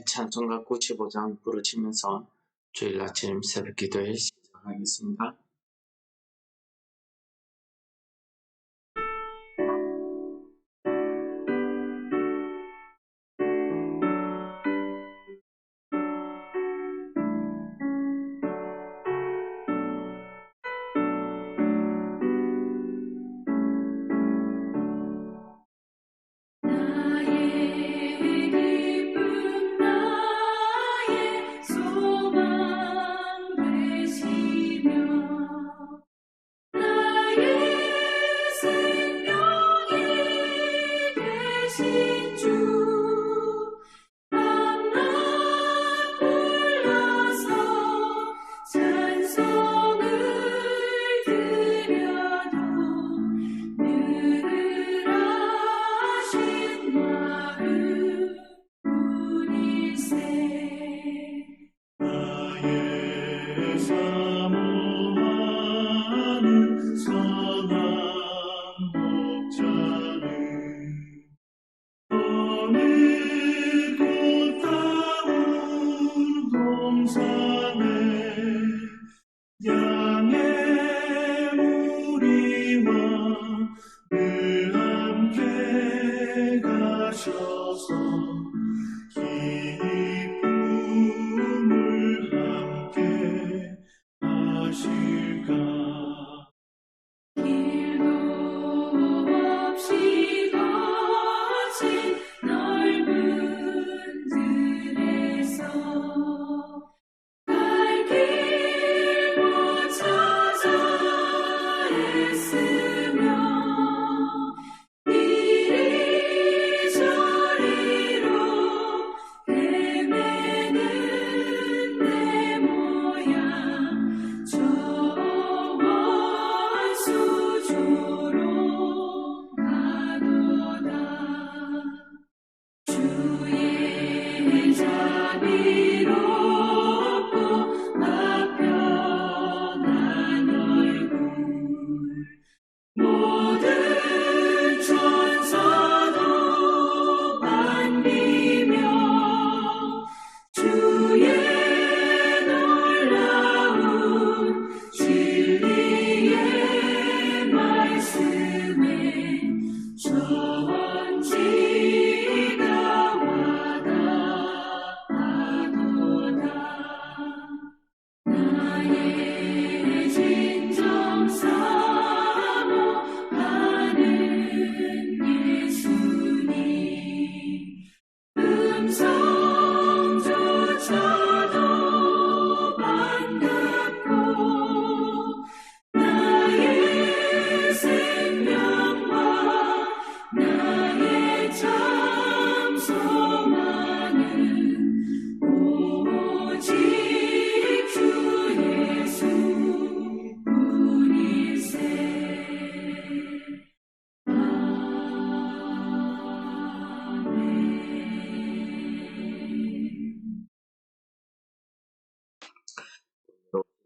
찬송가 95장 부르시면서 주일 아침 새벽 기도에 시작하겠습니다.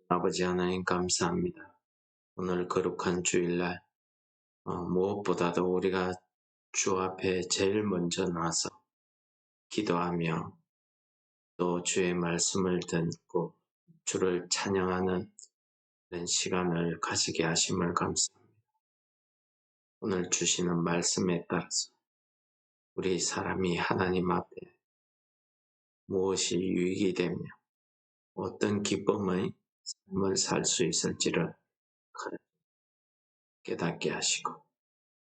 아버지 하나님 감사합니다. 오늘 거룩한 주일날 무엇보다도 우리가 주 앞에 제일 먼저 나서 기도하며 또 주의 말씀을 듣고 주를 찬양하는 그런 시간을 가지게 하심을 감사합니다. 오늘 주시는 말씀에 따라서 우리 사람이 하나님 앞에 무엇이 유익이 되며 어떤 기쁨의 삶을 살 수 있을지를 깨닫게 하시고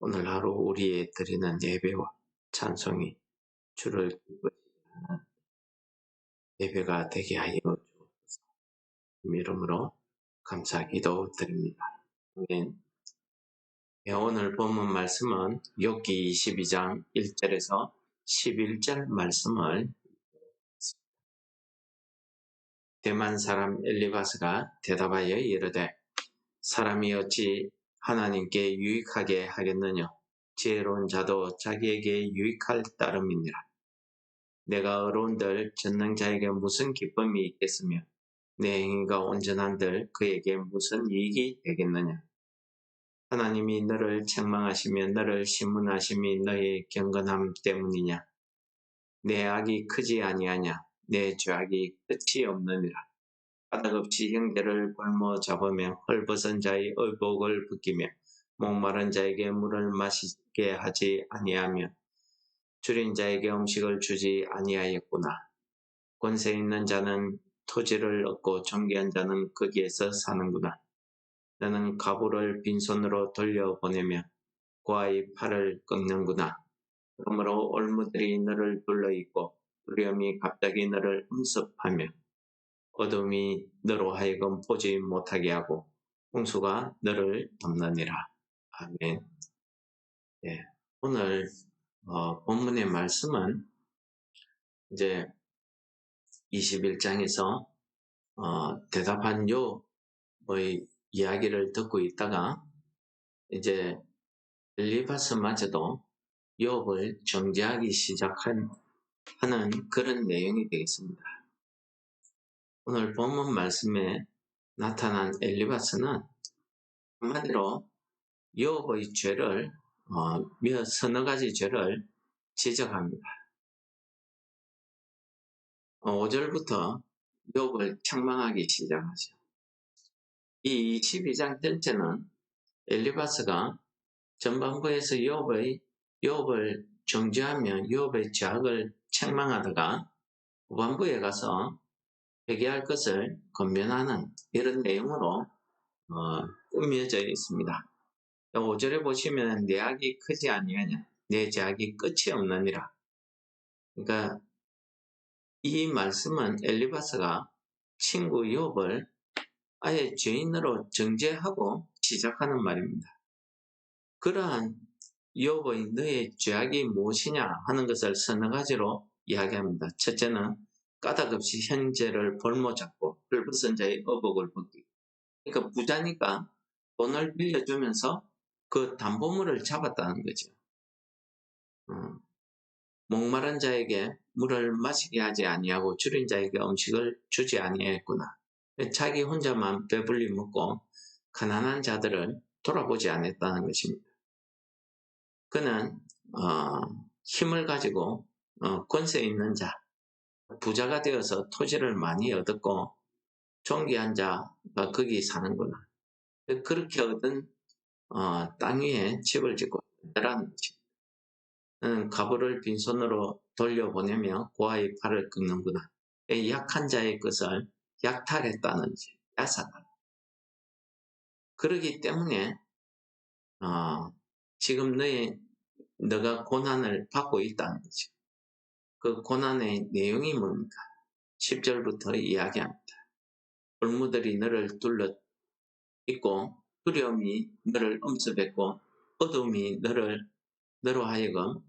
오늘 하루 우리의 드리는 예배와 찬송이 주를 기쁘시게 하는 예배가 되게 하여 주옵소서. 이름으로 감사 기도 드립니다. 아멘. 오늘 본문 말씀은 욥기 22장 1절에서 11절 말씀을 대만 사람 엘리바스가 대답하여 이르되 사람이 어찌 하나님께 유익하게 하겠느냐 지혜로운 자도 자기에게 유익할 따름이니라. 내가 어려운들 전능자에게 무슨 기쁨이 있겠으며 내 행위가 온전한들 그에게 무슨 이익이 되겠느냐. 하나님이 너를 책망하시며 너를 신문하심이 너의 경건함 때문이냐. 내 악이 크지 아니하냐? 내 죄악이 끝이 없느니라. 까닭없이 형제를 볼모 잡으며 헐벗은 자의 의복을 벗기며 목마른 자에게 물을 마시게 하지 아니하며 줄인 자에게 음식을 주지 아니하였구나. 권세 있는 자는 토지를 얻고 존귀한 자는 거기에서 사는구나. 너는 가부를 빈손으로 돌려보내며 고아의 팔을 꺾는구나. 그러므로 올무들이 너를 둘러있고 두려움이 갑자기 너를 음습하며 어둠이 너로 하여금 보지 못하게 하고 홍수가 너를 덮느니라. 아멘. 네, 오늘 본문의 말씀은 이제 21장에서 대답한 욥의 이야기를 듣고 있다가 이제 엘리바스마저도 욥을 정죄하기 시작하는 그런 내용이 되겠습니다. 오늘 본문 말씀에 나타난 엘리바스는 한마디로 욥의 죄를 서너 가지 죄를 지적합니다. 5절부터 욥을 책망하기 시작하죠. 이 22장 전체는 엘리바스가 전반부에서 욥을 정죄하며 욥의 죄악을 책망하다가 후반부에 가서 회개할 것을 권면하는 이런 내용으로 꾸며져 있습니다. 5절에 보시면 내 악이 크지 아니하냐, 내 죄악이 끝이 없느니라. 그러니까 이 말씀은 엘리바스가 친구 욥을 아예 죄인으로 정죄하고 시작하는 말입니다. 그러한 욥의 너의 죄악이 무엇이냐 하는 것을 서너 가지로 이야기합니다. 첫째는 까닭없이 형제를 볼모 잡고 헐벗은 자의 의복을 벗기고, 그러니까 부자니까 돈을 빌려주면서 그 담보물을 잡았다는 거죠. 목마른 자에게 물을 마시게 하지 아니하고 줄인 자에게 음식을 주지 아니했구나. 자기 혼자만 배불리 먹고 가난한 자들을 돌아보지 않았다는 것입니다. 그는 힘을 가지고 권세 있는 자, 부자가 되어서 토지를 많이 얻었고 존귀한 자가 거기 사는구나. 그렇게 얻은 땅 위에 집을 짓고 있다는 것입니다. 가부를 빈손으로 돌려보내며 고아의 팔을 꺾는구나. 약한 자의 것을 약탈했다는지 앗았다. 그러기 때문에 지금 너가 고난을 받고 있다는 거죠. 그 고난의 내용이 뭡니까? 10절부터 이야기합니다. 올무들이 너를 둘러 있고 두려움이 너를 엄습했고 어둠이 너로 하여금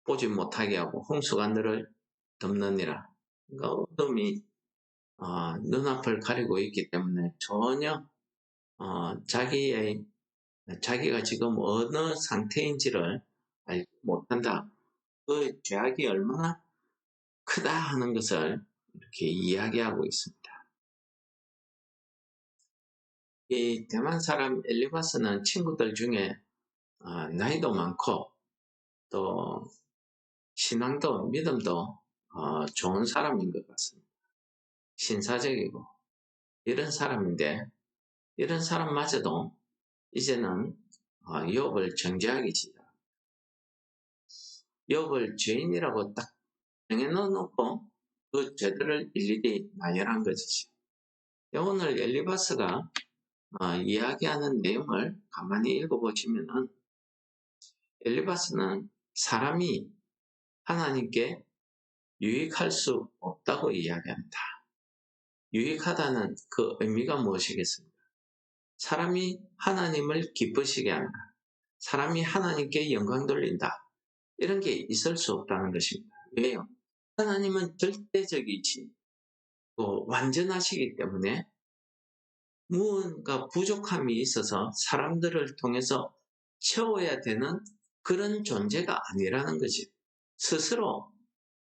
보지 못하게 하고 홍수가 너를 덮느니라. 그러니까 어둠이 눈앞을 가리고 있기 때문에 전혀 자기가 지금 어느 상태인지를 알지 못한다. 그 죄악이 얼마나 크다 하는 것을 이렇게 이야기하고 있습니다. 이 대만 사람 엘리바스는 친구들 중에 나이도 많고 또 신앙도 믿음도 좋은 사람인 것 같습니다. 신사적이고 이런 사람인데 이런 사람마저도 이제는 욥을 정죄하기 시작. 욥을 죄인이라고 딱 정해놓고 그 죄들을 일일이 나열한 것이죠. 오늘 엘리바스가 이야기하는 내용을 가만히 읽어보시면은 엘리바스는 사람이 하나님께 유익할 수 없다고 이야기합니다. 유익하다는 그 의미가 무엇이겠습니까? 사람이 하나님을 기쁘시게 한다. 사람이 하나님께 영광 돌린다. 이런 게 있을 수 없다는 것입니다. 왜요? 하나님은 절대적이지 또 완전하시기 때문에 무언가 부족함이 있어서 사람들을 통해서 채워야 되는 그런 존재가 아니라는 거지. 스스로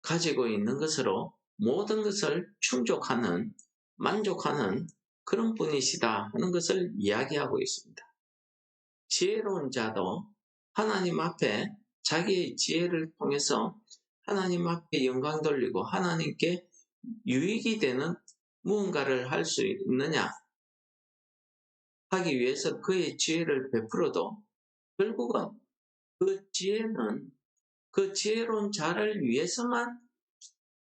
가지고 있는 것으로 모든 것을 충족하는, 만족하는 그런 분이시다 하는 것을 이야기하고 있습니다. 지혜로운 자도 하나님 앞에 자기의 지혜를 통해서 하나님 앞에 영광 돌리고 하나님께 유익이 되는 무언가를 할 수 있느냐 하기 위해서 그의 지혜를 베풀어도 결국은 그 지혜는 그 지혜로운 자를 위해서만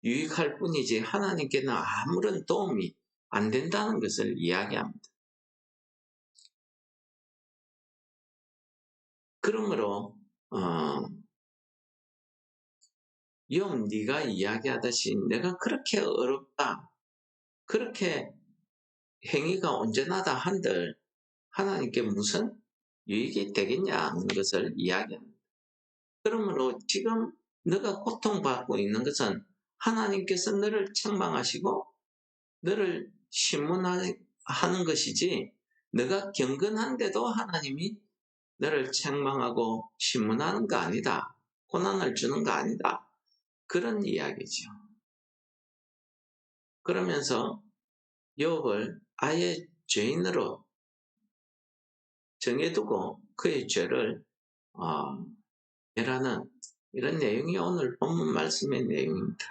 유익할 뿐이지 하나님께는 아무런 도움이 안 된다는 것을 이야기합니다. 그러므로 욥 네가 이야기하듯이 내가 그렇게 어렵다, 그렇게 행위가 온전하다 한들 하나님께 무슨 유익이 되겠냐는 것을 이야기합니다. 그러므로 지금 너가 고통받고 있는 것은 하나님께서 너를 책망하시고 너를 심문하는 것이지 너가 경건한데도 하나님이 너를 책망하고 심문하는 거 아니다. 고난을 주는 거 아니다. 그런 이야기죠. 그러면서 욥을 아예 죄인으로 정해두고 그의 죄를 멸하는 이런 내용이 오늘 본문 말씀의 내용입니다.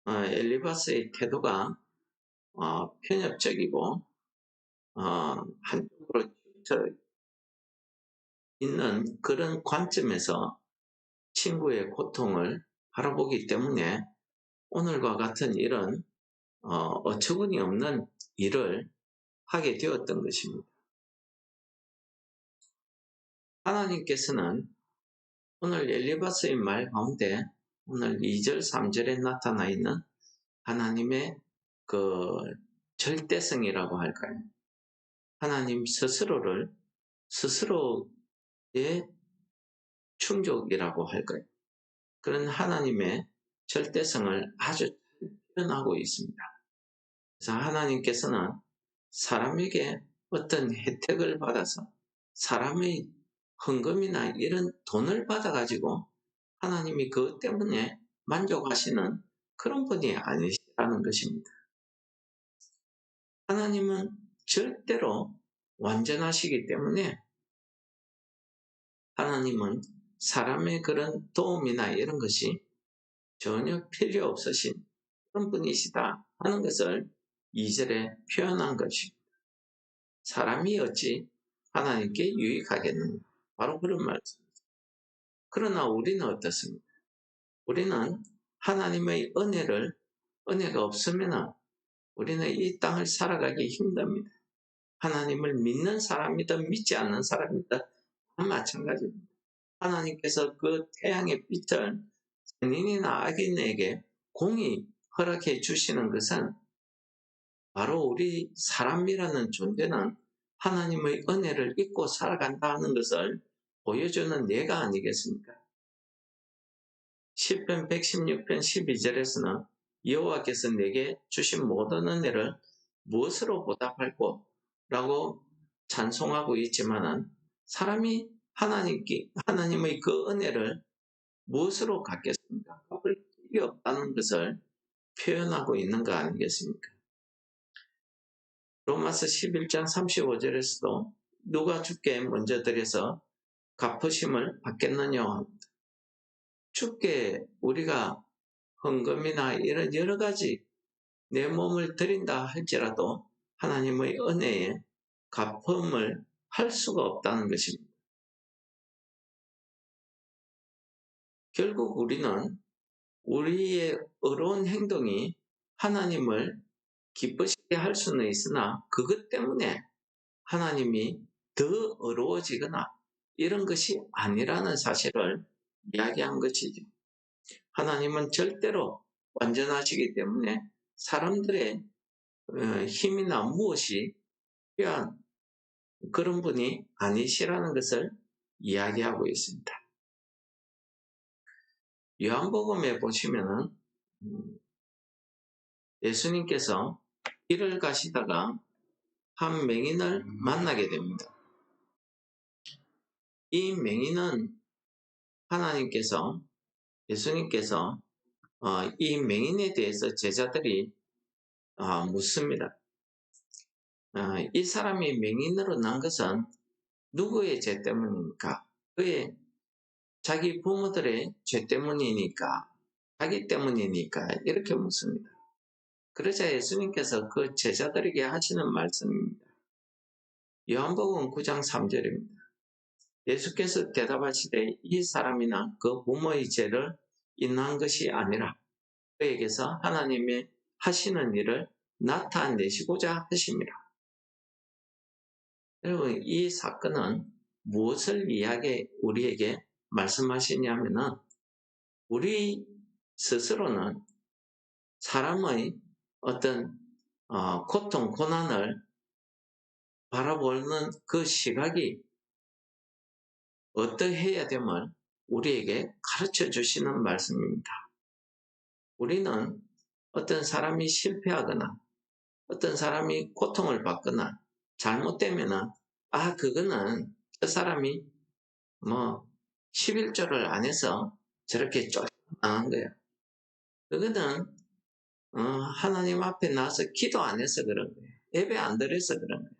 엘리바스의 태도가 편협적이고 한쪽으로 치우쳐 있는 그런 관점에서 친구의 고통을 바라보기 때문에 오늘과 같은 이런 어처구니 없는 일을 하게 되었던 것입니다. 하나님께서는 오늘 엘리바스의 말 가운데 오늘 2절, 3절에 나타나 있는 하나님의 그 절대성이라고 할까요? 하나님 스스로의 충족이라고 할까요? 그런 하나님의 절대성을 아주 표현하고 있습니다. 그래서 하나님께서는 사람에게 어떤 혜택을 받아서 사람의 헌금이나 이런 돈을 받아가지고 하나님이 그것 때문에 만족하시는 그런 분이 아니시라는 것입니다. 하나님은 절대로 완전하시기 때문에 하나님은 사람의 그런 도움이나 이런 것이 전혀 필요 없으신 그런 분이시다 하는 것을 2절에 표현한 것입니다. 사람이 어찌 하나님께 유익하겠느냐. 바로 그런 말씀입니다. 그러나 우리는 어떻습니까? 우리는 하나님의 은혜가 없으면 우리는 이 땅을 살아가기 힘듭니다. 하나님을 믿는 사람이든 믿지 않는 사람이든 다 마찬가지입니다. 하나님께서 그 태양의 빛을 선인이나 악인에게 공히 허락해 주시는 것은 바로 우리 사람이라는 존재는 하나님의 은혜를 잊고 살아간다는 것을 보여주는 예가 아니겠습니까? 시편 116편 12절에서는 여호와께서 내게 주신 모든 은혜를 무엇으로 보답할꼬? 라고 찬송하고 있지만은 사람이 하나님의 그 은혜를 무엇으로 갚겠습니까? 갚을 길이 없다는 것을 표현하고 있는 거 아니겠습니까? 로마서 11장 35절에서도 누가 주께 먼저 드려서 갚으심을 받겠느냐 합니다. 주께 우리가 헌금이나 이런 여러 가지 내 몸을 드린다 할지라도 하나님의 은혜에 갚음을 할 수가 없다는 것입니다. 결국 우리는 우리의 의로운 행동이 하나님을 기쁘시게 할 수는 있으나 그것 때문에 하나님이 더 어려워지거나 이런 것이 아니라는 사실을 이야기한 것이죠. 하나님은 절대로 완전하시기 때문에 사람들의 힘이나 무엇이 필요한 그런 분이 아니시라는 것을 이야기하고 있습니다. 요한복음에 보시면은 예수님께서 길을 가시다가 한 맹인을 만나게 됩니다. 이 맹인은 예수님께서 이 맹인에 대해서 제자들이 묻습니다. 이 사람이 맹인으로 난 것은 누구의 죄 때문입니까? 그의 자기 부모들의 죄 때문이니까, 자기 때문이니까 이렇게 묻습니다. 그러자 예수님께서 그 제자들에게 하시는 말씀입니다. 요한복음 9장 3절입니다. 예수께서 대답하시되 이 사람이나 그 부모의 죄를 인한 것이 아니라 그에게서 하나님이 하시는 일을 나타내시고자 하심이라. 여러분, 이 사건은 무엇을 우리에게 말씀하시냐면은 우리 스스로는 사람의 어떤 고통, 고난을 바라보는 그 시각이 어떠해야 됨을 우리에게 가르쳐 주시는 말씀입니다. 우리는 어떤 사람이 실패하거나 어떤 사람이 고통을 받거나 잘못되면은 그거는 저 사람이 11조를 안 해서 저렇게 쫓겨나간 거야. 그거는 하나님 앞에 나와서 기도 안 해서 그런 거예요. 예배 안 드려서 그런 거예요.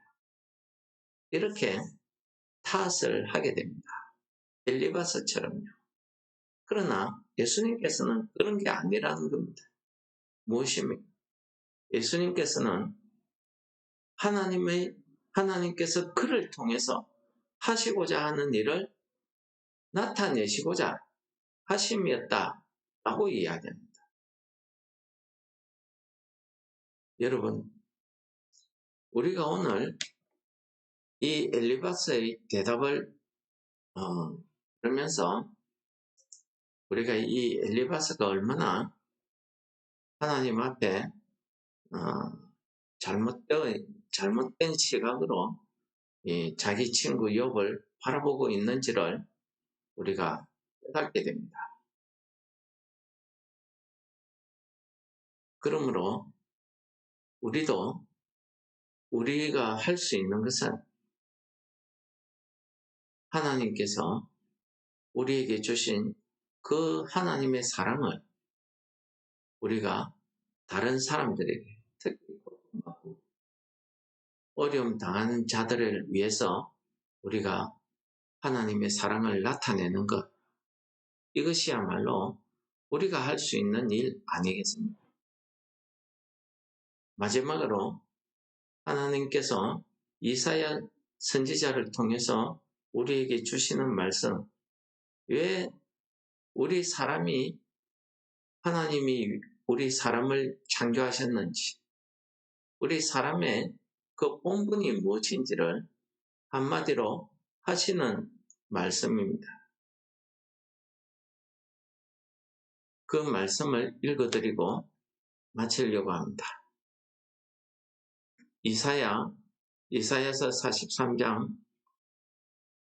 이렇게 탓을 하게 됩니다. 엘리바스처럼요. 그러나 예수님께서는 그런 게 아니라는 겁니다. 무엇입니까? 예수님께서는 하나님께서 그를 통해서 하시고자 하는 일을 나타내시고자 하심이었다라고 이야기합니다. 여러분, 우리가 오늘 이 엘리바스의 대답을 그러면서 우리가 이 엘리바스가 얼마나 하나님 앞에 잘못된 시각으로 자기 친구 욥을 바라보고 있는지를 우리가 깨닫게 됩니다. 그러므로 우리가 할 수 있는 것은 하나님께서 우리에게 주신 그 하나님의 사랑을 우리가 다른 사람들에게, 특히 고통받고 어려움 당하는 자들을 위해서 우리가 하나님의 사랑을 나타내는 것, 이것이야말로 우리가 할 수 있는 일 아니겠습니까? 마지막으로 하나님께서 이사야 선지자를 통해서 우리에게 주시는 말씀, 왜 하나님이 우리 사람을 창조하셨는지, 우리 사람의 그 본분이 무엇인지를 한마디로 하시는 말씀입니다. 그 말씀을 읽어드리고 마치려고 합니다. 이사야서 43장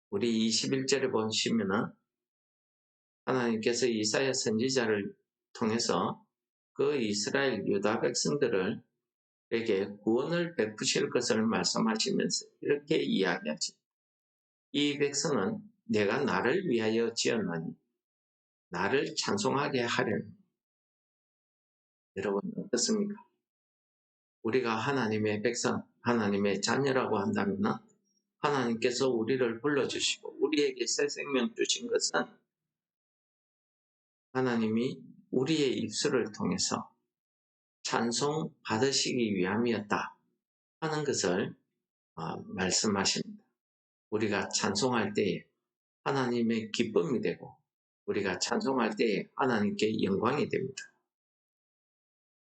우리 21절에 보시면은 하나님께서 이사야 선지자를 통해서 그 이스라엘 유다 백성들에게 구원을 베푸실 것을 말씀하시면서 이렇게 이야기하죠. 이 백성은 내가 나를 위하여 지었나니 나를 찬송하게 하려니. 여러분 어떻습니까? 우리가 하나님의 백성, 하나님의 자녀라고 한다면 하나님께서 우리를 불러주시고 우리에게 새 생명 주신 것은 하나님이 우리의 입술을 통해서 찬송 받으시기 위함이었다 하는 것을 말씀하십니다. 우리가 찬송할 때에 하나님의 기쁨이 되고 우리가 찬송할 때에 하나님께 영광이 됩니다.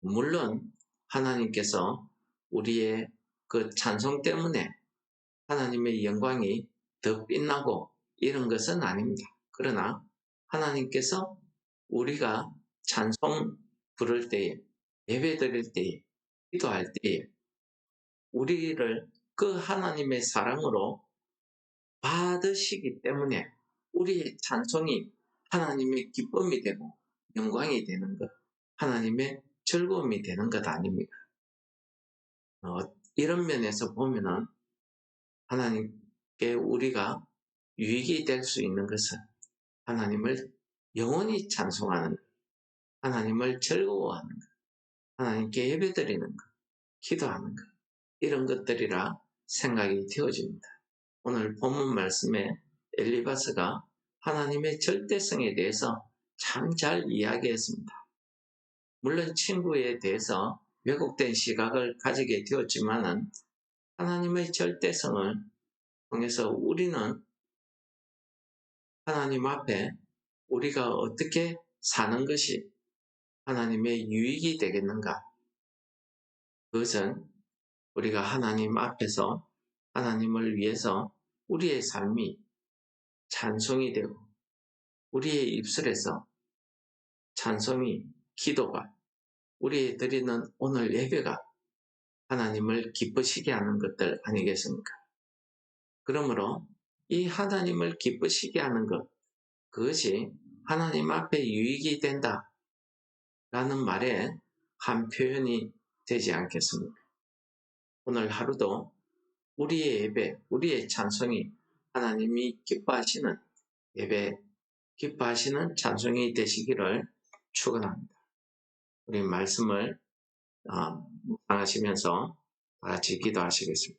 물론 하나님께서 우리의 그 찬송 때문에 하나님의 영광이 더 빛나고 이런 것은 아닙니다. 그러나 하나님께서 우리가 찬송 부를 때에, 예배 드릴 때에, 기도할 때에 우리를 그 하나님의 사랑으로 받으시기 때문에 우리의 찬송이 하나님의 기쁨이 되고 영광이 되는 것, 하나님의 즐거움이 되는 것 아닙니까? 이런 면에서 보면은 하나님께 우리가 유익이 될 수 있는 것은 하나님을 영원히 찬송하는 것, 하나님을 즐거워하는 것, 하나님께 예배드리는 것, 기도하는 것, 이런 것들이라 생각이 되어집니다. 오늘 본문 말씀에 엘리바스가 하나님의 절대성에 대해서 참 잘 이야기했습니다. 물론 친구에 대해서 왜곡된 시각을 가지게 되었지만은 하나님의 절대성을 통해서 우리는 하나님 앞에 우리가 어떻게 사는 것이 하나님의 유익이 되겠는가? 그것은 우리가 하나님 앞에서 하나님을 위해서 우리의 삶이 찬송이 되고 우리의 입술에서 찬송이, 기도가, 우리의 드리는 오늘 예배가 하나님을 기쁘시게 하는 것들 아니겠습니까? 그러므로 이 하나님을 기쁘시게 하는 것, 그것이 하나님 앞에 유익이 된다 라는 말에 한 표현이 되지 않겠습니까? 오늘 하루도 우리의 예배, 우리의 찬송이 하나님이 기뻐하시는 예배, 기뻐하시는 찬송이 되시기를 축원합니다. 우리 말씀을 묵상하시면서 다 같이 기도하시겠습니다.